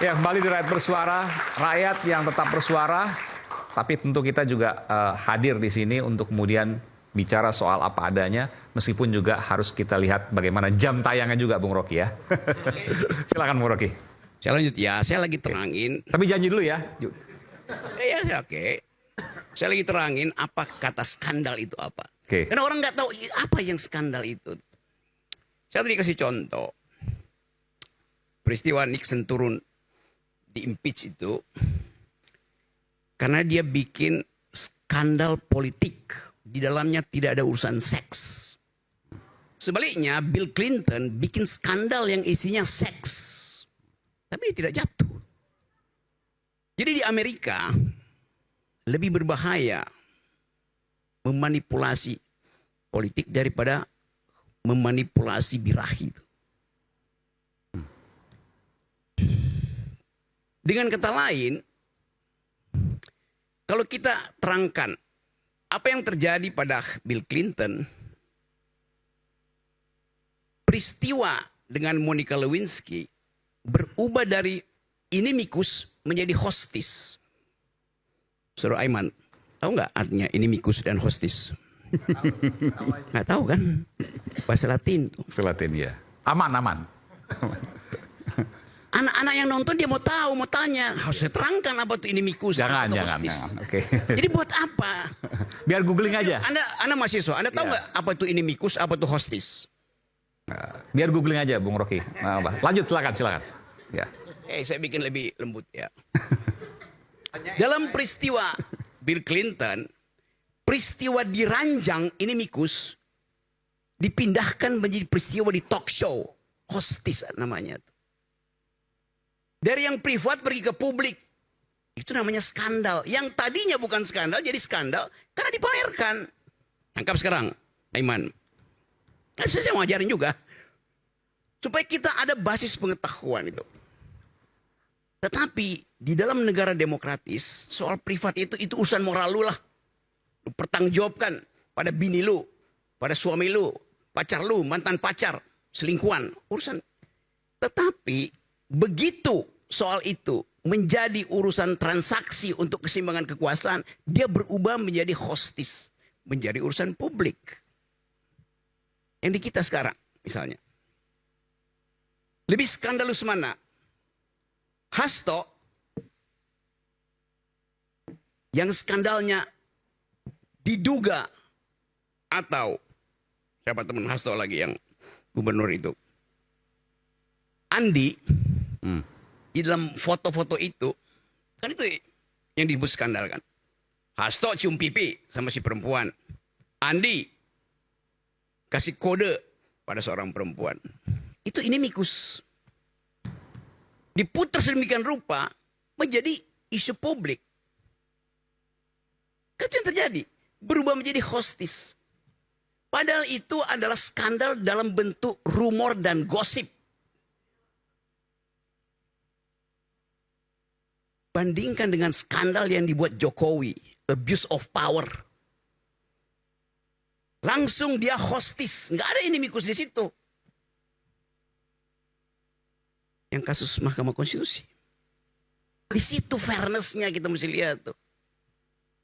Ya, kembali di Rakyat Bersuara, rakyat yang tetap bersuara, tapi tentu kita juga hadir di sini untuk kemudian bicara soal apa adanya, meskipun juga harus kita lihat bagaimana jam tayangnya juga, Bung Rocky ya. Silakan Bung Rocky. Saya lanjut ya, saya lagi terangin. Tapi janji dulu ya. Ya, oke. Saya lagi terangin apa kata skandal itu apa. Oke. Karena orang nggak tahu apa yang skandal itu. Saya tadi kasih contoh. Peristiwa Nixon turun di impeach itu karena dia bikin skandal politik, di dalamnya tidak ada urusan seks. Sebaliknya Bill Clinton bikin skandal yang isinya seks, tapi dia tidak jatuh. Jadi di Amerika lebih berbahaya memanipulasi politik daripada memanipulasi birahi itu. Dengan kata lain, kalau kita terangkan apa yang terjadi pada Bill Clinton, peristiwa dengan Monica Lewinsky berubah dari inimikus menjadi hostis. Saudara Aiman, tahu nggak artinya inimikus dan hostis? Nggak tahu kan? Bahasa Latin tuh. Bahasa Latin ya. Aman. Anak-anak yang nonton dia mau tahu, mau tanya. Harus saya terangkan apa itu inimikus. Jangan. Oke. Jadi buat apa? Biar googling aja. Anda mahasiswa, Anda tahu nggak apa itu inimikus, apa itu hostis? Biar googling aja, Bung Rocky. Lanjut, silakan. Ya. Saya bikin lebih lembut ya. Dalam peristiwa Bill Clinton, peristiwa diranjang inimikus dipindahkan menjadi peristiwa di talk show, hostis namanya. Dari yang privat pergi ke publik. Itu namanya skandal. Yang tadinya bukan skandal jadi skandal karena dipamerkan. Tangkap sekarang, Aiman. Saya mau ajarin juga. Supaya kita ada basis pengetahuan itu. Tetapi di dalam negara demokratis, soal privat itu urusan moral lu lah. Lu pertanggungjawabkan pada bini lu, pada suami lu, pacar lu, mantan pacar, selingkuhan, urusan. Tetapi begitu soal itu menjadi urusan transaksi untuk keseimbangan kekuasaan, dia berubah menjadi hostis, menjadi urusan publik. Yang di kita sekarang, misalnya. Lebih skandalus mana? Hasto, yang skandalnya diduga, atau siapa teman Hasto lagi yang gubernur itu, Andi, di dalam foto-foto itu, kan itu yang disebut skandal kan. Hasto cium pipi sama si perempuan. Andi kasih kode pada seorang perempuan. Itu inimikus. Diputar sedemikian rupa menjadi isu publik. Itu yang terjadi. Berubah menjadi hostis. Padahal itu adalah skandal dalam bentuk rumor dan gosip. Bandingkan dengan skandal yang dibuat Jokowi, abuse of power. Langsung dia hostis, nggak ada inimikus di situ. Yang kasus Mahkamah Konstitusi. Di situ fairness-nya kita mesti lihat tuh.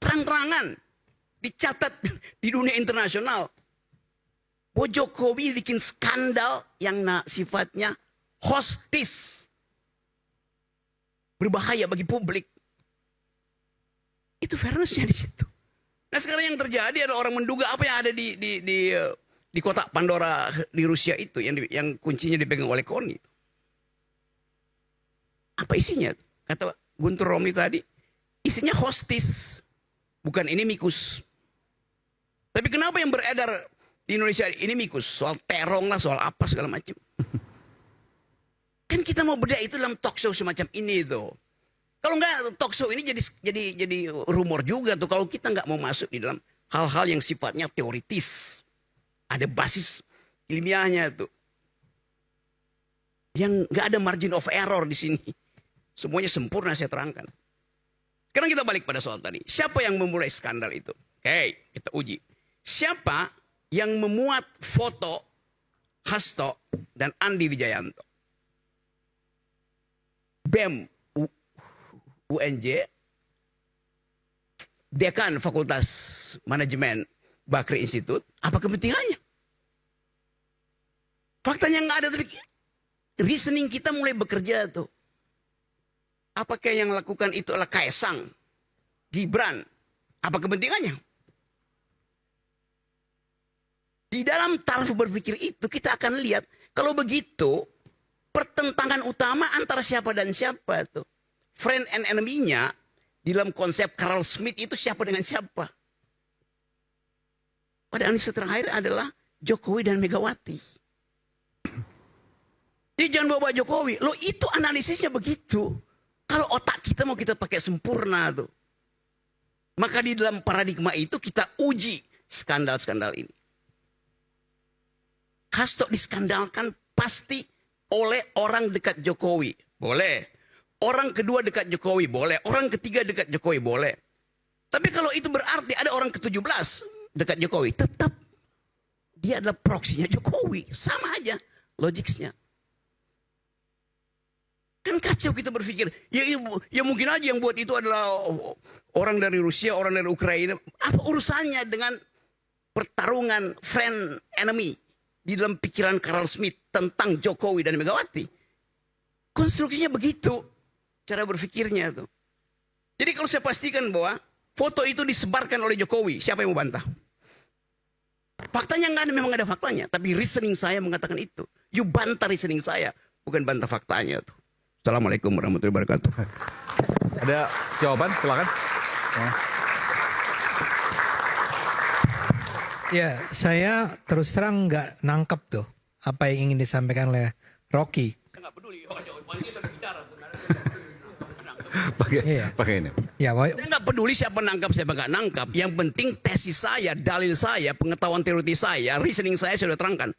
Terang-terangan dicatat di dunia internasional. Bahwa Jokowi bikin skandal yang sifatnya hostis. Berbahaya bagi publik. Itu fairness-nya di situ. Nah sekarang yang terjadi adalah orang menduga apa yang ada di kotak Pandora di Rusia itu yang kuncinya dipegang oleh KONI. Apa isinya? Kata Guntur Romli tadi, isinya hostis, bukan inimikus. Tapi kenapa yang beredar di Indonesia inimikus? Soal terong lah, soal apa segala macam. Kan kita mau bedah itu dalam talk show semacam ini tuh. Kalau enggak talk show ini jadi rumor juga tuh. Kalau kita nggak mau masuk di dalam hal-hal yang sifatnya teoritis, ada basis ilmiahnya tuh. Yang nggak ada margin of error di sini. Semuanya sempurna saya terangkan. Sekarang kita balik pada soal tadi. Siapa yang memulai skandal itu? Oke, kita uji. Siapa yang memuat foto Hasto dan Andi Wijayanto? BEM UNJ, dekan Fakultas Manajemen Bakri Institute, apa kepentingannya? Faktanya nggak ada, tapi reasoning kita mulai bekerja tuh. Apakah yang lakukan itu adalah Kaesang, Gibran? Apa kepentingannya? Di dalam taraf berpikir itu kita akan lihat, kalau begitu pertentangan utama antara siapa dan siapa tuh. Friend and enemy-nya di dalam konsep Carl Smith itu siapa dengan siapa. Pada analisis terakhir adalah Jokowi dan Megawati. Jadi jangan bawa Jokowi. Loh itu analisisnya begitu. Kalau otak kita mau kita pakai sempurna tuh. Maka di dalam paradigma itu kita uji skandal-skandal ini. Hasto diskandalkan pasti oleh orang dekat Jokowi. Boleh. Orang kedua dekat Jokowi. Boleh. Orang ketiga dekat Jokowi. Boleh. Tapi kalau itu berarti ada orang ke-17 dekat Jokowi. Tetap dia adalah proksinya Jokowi. Sama aja logiknya. Kan kacau kita berpikir, ya mungkin aja yang buat itu adalah orang dari Rusia, orang dari Ukraina. Apa urusannya dengan pertarungan friend enemy di dalam pikiran Carl Smith tentang Jokowi dan Megawati? Konstruksinya begitu, cara berpikirnya tuh. Jadi kalau saya pastikan bahwa foto itu disebarkan oleh Jokowi, siapa yang mau bantah? Faktanya nggak ada, memang ada faktanya, tapi reasoning saya mengatakan itu. You bantah reasoning saya, bukan bantah faktanya tuh. Assalamualaikum warahmatullahi wabarakatuh. Ada jawaban? Silakan. Ya, saya terus terang nggak nangkep tuh apa yang ingin disampaikan oleh Rocky. Nggak peduli, sudah bicara. Pakai ini. Ya, Saya nggak peduli siapa nangkap, siapa nggak nangkap. Yang penting tesis saya, dalil saya, pengetahuan teoritis saya, reasoning saya sudah terangkan.